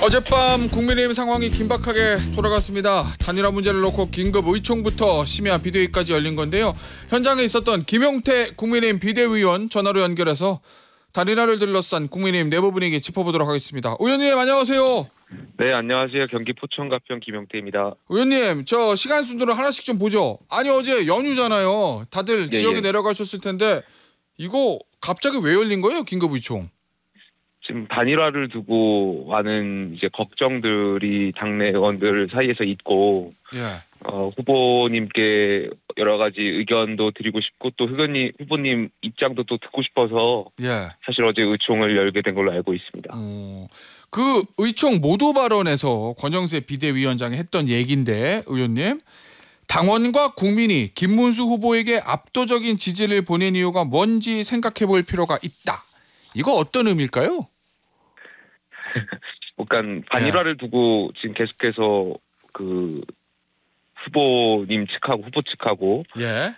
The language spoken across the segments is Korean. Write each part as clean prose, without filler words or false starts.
어젯밤 국민의힘 상황이 긴박하게 돌아갔습니다. 단일화 문제를 놓고 긴급 의총부터 심야 비대위까지 열린 건데요. 현장에 있었던 김용태 국민의힘 비대위원 전화로 연결해서 단일화를 둘러싼 국민의힘 내부 분위기 짚어보도록 하겠습니다. 의원님 안녕하세요. 네, 안녕하세요. 경기 포천가평 김용태입니다. 의원님, 저 시간 순서를 하나씩 좀 보죠. 아니 어제 연휴잖아요. 다들 지역에 내려가셨을 텐데 이거 갑자기 왜 열린 거예요? 긴급 의총. 지금 단일화를 두고 많은 이제 걱정들이 당내 의원들 사이에서 있고, 후보님께 여러 가지 의견도 드리고 싶고 또 후보님 입장도 또 듣고 싶어서 사실 어제 의총을 열게 된 걸로 알고 있습니다. 그 의총 모두 발언에서 권영세 비대위원장이 했던 얘기인데 의원님, 당원과 국민이 김문수 후보에게 압도적인 지지를 보낸 이유가 뭔지 생각해 볼 필요가 있다. 이거 어떤 의미일까요? 그러니까 단일화를 두고 지금 계속해서 그 후보님 측하고 후보 측하고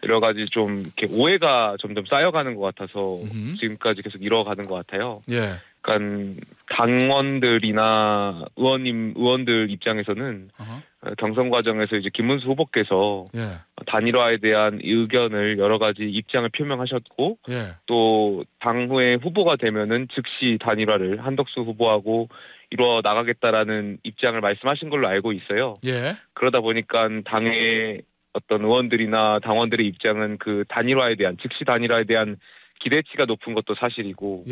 여러 가지 좀 이렇게 오해가 점점 쌓여가는 것 같아서 지금까지 계속 이뤄가는 것 같아요. 그러니까 당원들이나 의원들 입장에서는 경선 과정에서 이제 김문수 후보께서 단일화에 대한 의견을 여러 가지 입장을 표명하셨고 또 당후에 후보가 되면은 즉시 단일화를 한덕수 후보하고 이루어 나가겠다라는 입장을 말씀하신 걸로 알고 있어요. 그러다 보니까 당의 어떤 의원들이나 당원들의 입장은 그 단일화에 대한 즉시 단일화에 대한 기대치가 높은 것도 사실이고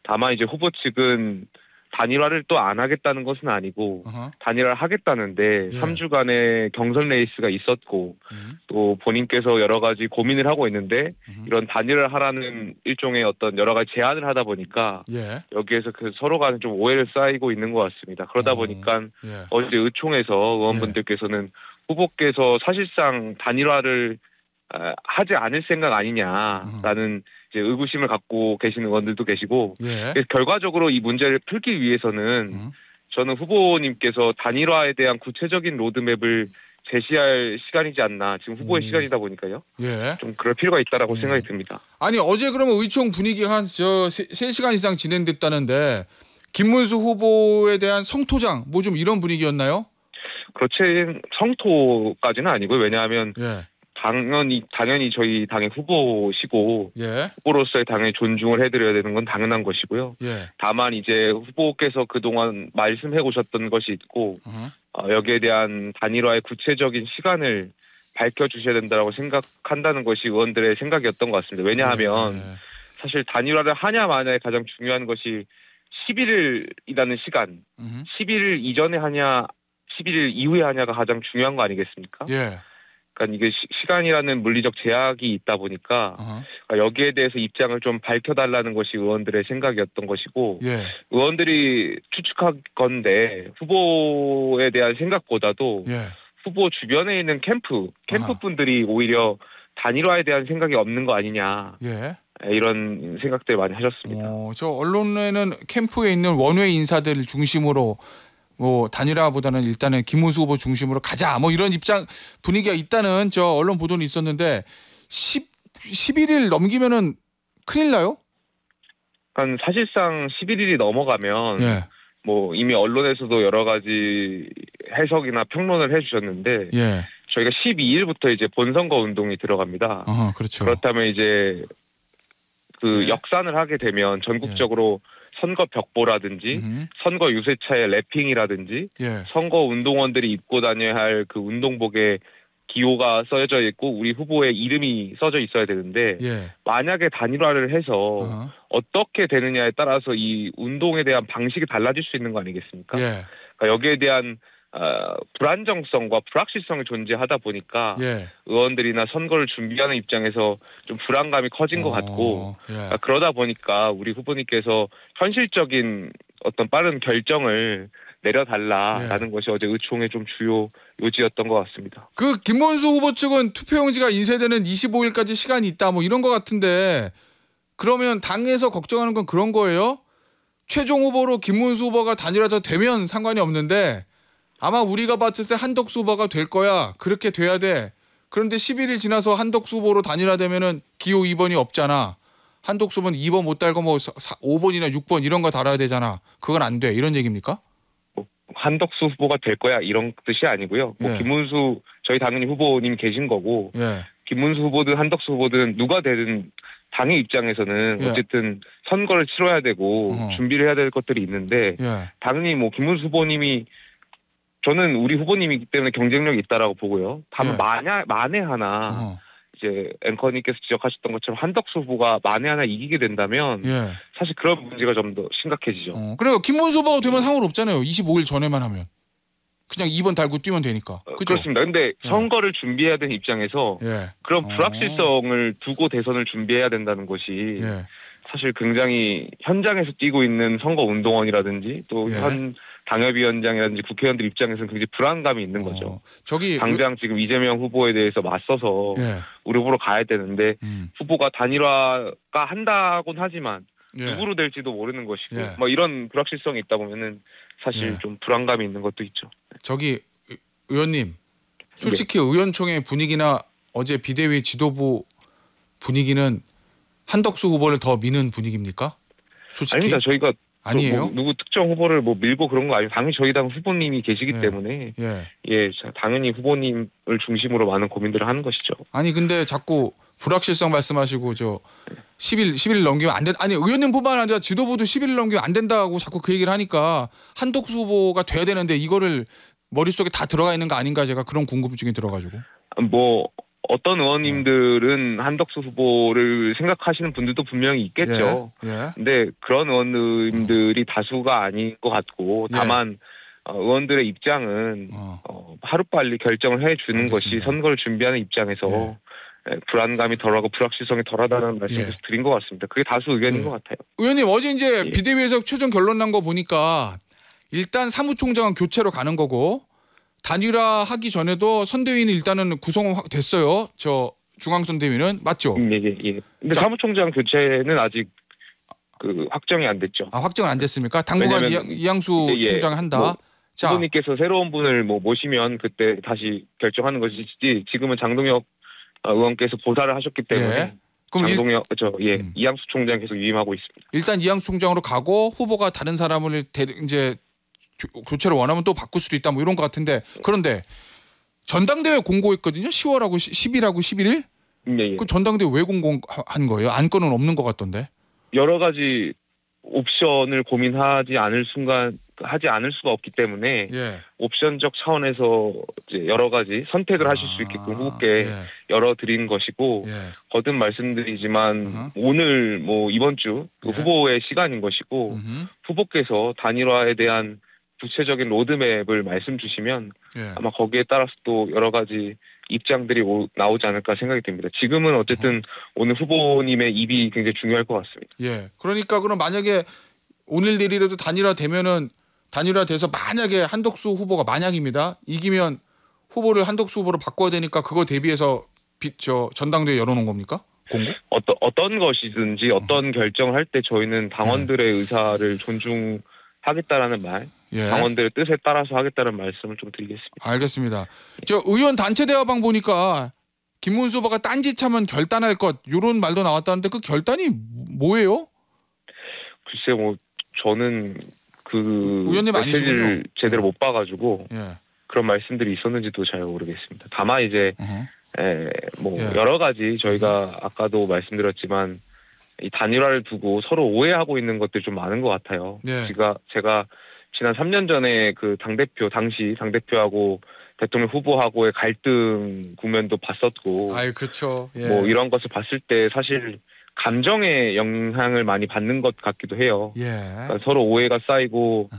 다만 이제 후보 측은 단일화를 또 안 하겠다는 것은 아니고 단일화를 하겠다는데 3주간의 경선 레이스가 있었고 또 본인께서 여러 가지 고민을 하고 있는데 이런 단일화를 하라는 일종의 어떤 여러 가지 제안을 하다 보니까 여기에서 그 서로 간에 좀 오해를 쌓이고 있는 것 같습니다. 그러다 보니까 어제 의총에서 의원분들께서는 후보께서 사실상 단일화를 하지 않을 생각 아니냐라는 이제 의구심을 갖고 계시는 의원들도 계시고 결과적으로 이 문제를 풀기 위해서는 저는 후보님께서 단일화에 대한 구체적인 로드맵을 제시할 시간이지 않나. 지금 후보의 시간이다 보니까요. 좀 그럴 필요가 있다라고 생각이 듭니다. 아니 어제 그러면 의총 분위기가 한 3시간 이상 진행됐다는데 김문수 후보에 대한 성토장 뭐 좀 이런 분위기였나요? 그렇지 성토까지는 아니고요. 왜냐하면 당연히 저희 당의 후보시고 후보로서의 당연히 존중을 해드려야 되는 건 당연한 것이고요. 다만 이제 후보께서 그동안 말씀해 오셨던 것이 있고 여기에 대한 단일화의 구체적인 시간을 밝혀주셔야 된다고 생각한다는 것이 의원들의 생각이었던 것 같습니다. 왜냐하면 사실 단일화를 하냐 마냐에 가장 중요한 것이 11일이라는 시간, 11일 이전에 하냐 11일 이후에 하냐가 가장 중요한 거 아니겠습니까? 그러니까 이게 시간이라는 물리적 제약이 있다 보니까 여기에 대해서 입장을 좀 밝혀달라는 것이 의원들의 생각이었던 것이고 의원들이 추측하건대 후보에 대한 생각보다도 후보 주변에 있는 캠프 분들이 오히려 단일화에 대한 생각이 없는 거 아니냐 이런 생각들 많이 하셨습니다. 저 언론에는 캠프에 있는 원외 인사들 중심으로 뭐 단일화보다는 일단은 김문수 후보 중심으로 가자 뭐 이런 입장 분위기가 있다는 저 언론 보도는 있었는데 11일 넘기면은 큰일 나요? 그러니까 사실상 11일이 넘어가면 뭐 이미 언론에서도 여러 가지 해석이나 평론을 해주셨는데 저희가 12일부터 이제 본선거 운동이 들어갑니다. 그렇죠. 그렇다면 이제 그 역산을 하게 되면 전국적으로 선거 벽보라든지 선거 유세차의 랩핑이라든지 선거 운동원들이 입고 다녀야 할 그 운동복에 기호가 써져 있고 우리 후보의 이름이 써져 있어야 되는데 만약에 단일화를 해서 어떻게 되느냐에 따라서 이 운동에 대한 방식이 달라질 수 있는 거 아니겠습니까? 그러니까 여기에 대한 불안정성과 불확실성이 존재하다 보니까 의원들이나 선거를 준비하는 입장에서 좀 불안감이 커진 것 같고 그러다 보니까 우리 후보님께서 현실적인 어떤 빠른 결정을 내려달라라는 것이 어제 의총의 좀 주요 요지였던 것 같습니다. 그 김문수 후보 측은 투표용지가 인쇄되는 25일까지 시간이 있다 뭐 이런 것 같은데 그러면 당에서 걱정하는 건 그런 거예요? 최종 후보로 김문수 후보가 단일화가 되면 상관이 없는데 아마 우리가 봤을 때 한덕수 후보가 될 거야. 그렇게 돼야 돼. 그런데 11일 지나서 한덕수 후보로 단일화되면은 기호 2번이 없잖아. 한덕수 후보는 2번 못 달고 뭐 5번이나 6번 이런 거 달아야 되잖아. 그건 안 돼. 이런 얘기입니까? 한덕수 후보가 될 거야 이런 뜻이 아니고요. 뭐 김문수 저희 당연히 후보님 계신 거고 김문수 후보든 한덕수 후보든 누가 되든 당의 입장에서는 어쨌든 선거를 치러야 되고 준비를 해야 될 것들이 있는데 당연히 뭐 김문수 후보님이 저는 우리 후보님이기 때문에 경쟁력이 있다라고 보고요. 다만 만에 하나 이제 앵커님께서 지적하셨던 것처럼 한덕수 후보가 만에 하나 이기게 된다면 사실 그런 문제가 좀 더 심각해지죠. 그래요. 김문수 후보가 되면 상관없잖아요. 25일 전에만 하면. 그냥 2번 달고 뛰면 되니까. 그죠? 그렇습니다. 근데 선거를 준비해야 되는 입장에서 그런 불확실성을 두고 대선을 준비해야 된다는 것이 사실 굉장히 현장에서 뛰고 있는 선거운동원이라든지 또 현 당협위원장이라든지 국회의원들 입장에서는 굉장히 불안감이 있는 거죠. 당장 지금 이재명 후보에 대해서 맞서서 우리 후보로 가야 되는데 후보가 단일화가 한다곤 하지만 누구로 될지도 모르는 것이고 뭐 이런 불확실성이 있다 보면은 사실 좀 불안감이 있는 것도 있죠. 저기 의원님 솔직히 의원총회 분위기나 어제 비대위 지도부 분위기는 한덕수 후보를 더 미는 분위기입니까? 솔직히? 아닙니다. 저희가 아니에요? 누구 특정 후보를 뭐 밀고 그런 거 아니고 당연히 저희 당 후보님이 계시기 때문에 당연히 후보님을 중심으로 많은 고민들을 하는 것이죠. 아니 근데 자꾸 불확실성 말씀하시고 저 10일 넘기면 안 된다. 아니 의원님뿐만 아니라 지도부도 10일 넘기면 안 된다고 자꾸 그 얘기를 하니까 한덕수 후보가 돼야 되는데 이거를 머릿속에 다 들어가 있는 거 아닌가 제가 그런 궁금증이 들어가지고. 뭐 어떤 의원님들은 한덕수 후보를 생각하시는 분들도 분명히 있겠죠. 근데 그런 의원님들이 다수가 아닌 것 같고 다만 의원들의 입장은 하루빨리 결정을 해주는 것이 선거를 준비하는 입장에서 불안감이 덜하고 불확실성이 덜하다는 말씀을 드린 것 같습니다. 그게 다수 의견인 것 같아요. 의원님 어제 이제 비대위에서 최종 결론 난 거 보니까 일단 사무총장은 교체로 가는 거고 단일화하기 전에도 선대위는 일단은 구성 됐어요. 저 중앙선대위는 맞죠? 예. 근데 사무총장 교체는 아직 그 확정이 안 됐죠. 확정은 안 됐습니까? 당분간 이양수 총장 한다. 뭐 후보님께서 새로운 분을 뭐 모시면 그때 다시 결정하는 것이지 지금은 장동혁 의원께서 보사를 하셨기 때문에 그럼 이양수 총장 계속 위임하고 있습니다. 일단 이양수 총장으로 가고 후보가 다른 사람을 이제 교체를 원하면 또 바꿀 수도 있다 뭐 이런 것 같은데 그런데 전당대회 공고했거든요. 10월하고 10일하고 11일. 그 전당대회 왜 공고한 거예요? 안건은 없는 것 같던데. 여러 가지 옵션을 고민하지 않을 수가 없기 때문에 옵션적 차원에서 이제 여러 가지 선택을 하실 수 있게끔 후보께 열어드린 것이고 거듭 말씀드리지만 오늘 뭐 이번 주 그 후보의 시간인 것이고 후보께서 단일화에 대한 구체적인 로드맵을 말씀 주시면 아마 거기에 따라서 또 여러 가지 입장들이 나오지 않을까 생각이 듭니다. 지금은 어쨌든 오늘 후보님의 입이 굉장히 중요할 것 같습니다. 그러니까 그럼 만약에 오늘 내일이라도 단일화돼서 만약에 한덕수 후보가 만약입니다. 이기면 후보를 한덕수 후보로 바꿔야 되니까 그거 대비해서 전당대회 열어놓은 겁니까? 공고? 어떤 것이든지 어떤 결정을 할 때 저희는 당원들의 의사를 존중하겠다라는 말, 당원들의 뜻에 따라서 하겠다는 말씀을 좀 드리겠습니다. 알겠습니다. 저 의원 단체 대화방 보니까 김문수 후보가 딴짓하면 결단할 것 이런 말도 나왔다는데 그 결단이 뭐예요? 글쎄 뭐 저는 그 메시지를 제대로 못 봐가지고 그런 말씀들이 있었는지도 잘 모르겠습니다. 다만 이제 여러 가지 저희가 아까도 말씀드렸지만 이 단일화를 두고 서로 오해하고 있는 것들이 좀 많은 것 같아요. 제가 지난 3년 전에 그 당시 당대표하고 대통령 후보하고의 갈등 국면도 봤었고, 그렇죠. 뭐 이런 것을 봤을 때 사실 감정의 영향을 많이 받는 것 같기도 해요. 그러니까 서로 오해가 쌓이고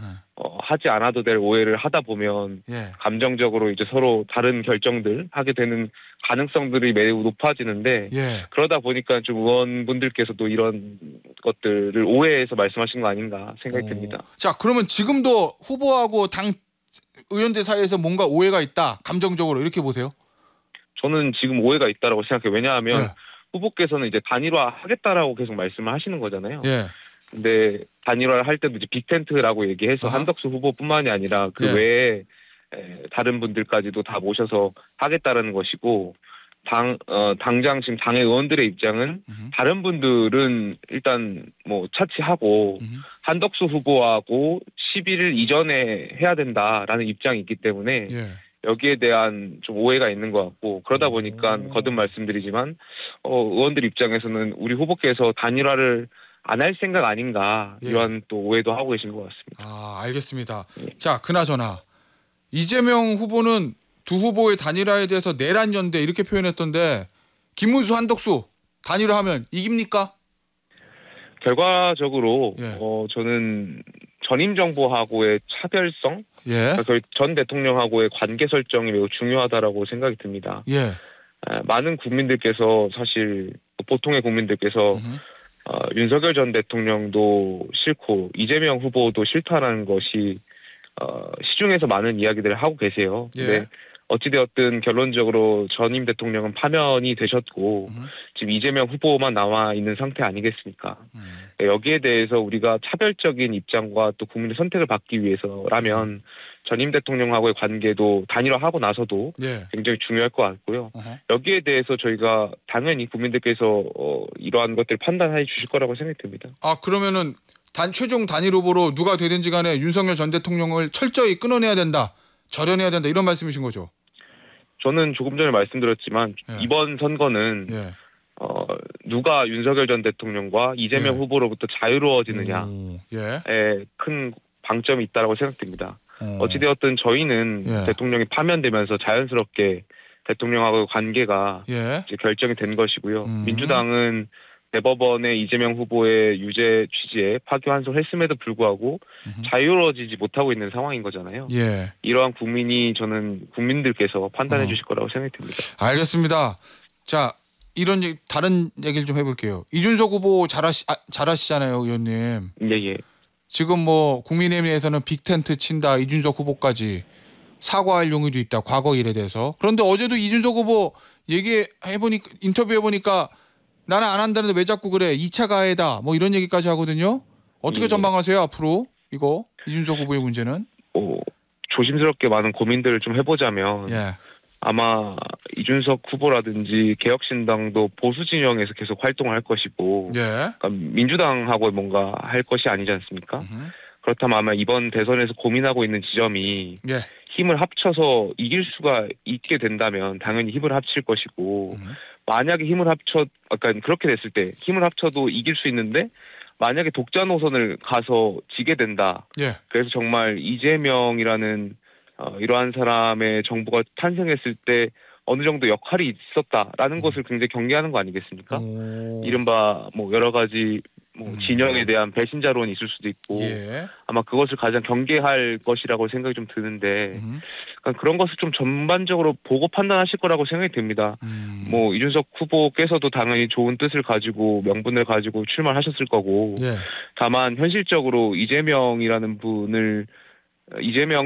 하지 않아도 될 오해를 하다 보면 감정적으로 이제 서로 다른 결정들 하게 되는 가능성들이 매우 높아지는데 그러다 보니까 좀 의원분들께서도 이런 것들을 오해해서 말씀하신 거 아닌가 생각이 듭니다. 자, 그러면 지금도 후보하고 당 의원들 사이에서 뭔가 오해가 있다. 감정적으로 이렇게 보세요? 저는 지금 오해가 있다라고 생각해요. 왜냐하면 후보께서는 이제 단일화 하겠다라고 계속 말씀을 하시는 거잖아요. 근데 단일화를 할 때도 이제 빅텐트라고 얘기해서 한덕수 후보뿐만이 아니라 그 외에 다른 분들까지도 다 모셔서 하겠다라는 것이고 당장 지금 당의 의원들의 입장은 다른 분들은 일단 뭐 차치하고 한덕수 후보하고 11일 이전에 해야 된다라는 입장이 있기 때문에 예. 여기에 대한 좀 오해가 있는 것 같고 그러다 보니까 거듭 말씀드리지만 의원들 입장에서는 우리 후보께서 단일화를 안 할 생각 아닌가 이런 또 오해도 하고 계신 것 같습니다. 아, 알겠습니다. 자, 그나저나 이재명 후보는 두 후보의 단일화에 대해서 내란 연대 이렇게 표현했던데 김문수 한덕수 단일화하면 이깁니까? 결과적으로 저는 전임 정부하고의 차별성, 전 대통령하고의 관계 설정이 매우 중요하다라고 생각이 듭니다. 많은 국민들께서 사실 보통의 국민들께서 윤석열 전 대통령도 싫고 이재명 후보도 싫다라는 것이 시중에서 많은 이야기들을 하고 계세요. 근데 어찌되었든 결론적으로 전임 대통령은 파면이 되셨고 지금 이재명 후보만 나와 있는 상태 아니겠습니까? 여기에 대해서 우리가 차별적인 입장과 또 국민의 선택을 받기 위해서라면 전임 대통령하고의 관계도 단일화하고 나서도 굉장히 중요할 것 같고요. 여기에 대해서 저희가 당연히 국민들께서 이러한 것들을 판단해 주실 거라고 생각이 듭니다. 아, 그러면은 최종 단일 후보로 누가 되든지 간에 윤석열 전 대통령을 철저히 끊어내야 된다. 절연해야 된다 이런 말씀이신 거죠? 저는 조금 전에 말씀드렸지만 이번 선거는 누가 윤석열 전 대통령과 이재명 후보로부터 자유로워지느냐에 큰 방점이 있다고 생각됩니다. 어찌되었든 저희는 대통령이 파면되면서 자연스럽게 대통령하고의 관계가 이제 결정이 된 것이고요. 민주당은 대법원의 이재명 후보의 유죄 취지에 파기환송했음에도 불구하고 자유로워지지 못하고 있는 상황인 거잖아요. 이러한 저는 국민들께서 판단해 주실 거라고 생각이 듭니다. 알겠습니다. 자, 다른 얘기를 좀 해볼게요. 이준석 후보 잘하시잖아요, 의원님. 예. 지금 뭐 국민의힘에서는 빅텐트 친다, 이준석 후보까지 사과할 용의도 있다, 과거 일에 대해서. 그런데 어제도 이준석 후보 인터뷰해보니까 나는 안 한다는데 왜 자꾸 그래? 2차 가해다. 뭐 이런 얘기까지 하거든요. 어떻게 전망하세요? 앞으로 이거 이준석 후보의 문제는? 조심스럽게 많은 고민들을 좀 해보자면 아마 이준석 후보라든지 개혁신당도 보수 진영에서 계속 활동을 할 것이고 그러니까 민주당하고 뭔가 할 것이 아니지 않습니까? 그렇다면 아마 이번 대선에서 고민하고 있는 지점이 힘을 합쳐서 이길 수가 있게 된다면 당연히 힘을 합칠 것이고 만약에 그렇게 됐을 때 힘을 합쳐도 이길 수 있는데 만약에 독자 노선을 가서 지게 된다. 그래서 정말 이재명이라는 이러한 사람의 정부가 탄생했을 때 어느 정도 역할이 있었다라는 것을 굉장히 경계하는 거 아니겠습니까? 이른바 뭐 여러 가지 진영에 대한 배신자론이 있을 수도 있고 아마 그것을 가장 경계할 것이라고 생각이 좀 드는데 그러니까 그런 것을 좀 전반적으로 보고 판단하실 거라고 생각이 듭니다. 뭐 이준석 후보께서도 당연히 좋은 뜻을 가지고 명분을 가지고 출마를 하셨을 거고 다만 현실적으로 이재명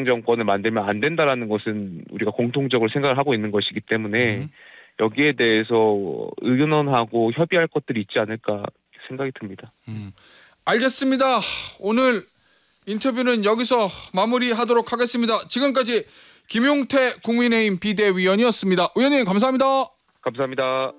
정권을 만들면 안 된다라는 것은 우리가 공통적으로 생각을 하고 있는 것이기 때문에 여기에 대해서 의논하고 협의할 것들이 있지 않을까 생각이 듭니다. 알겠습니다. 오늘 인터뷰는 여기서 마무리하도록 하겠습니다. 지금까지 김용태 국민의힘 비대위원이었습니다. 의원님 감사합니다. 감사합니다.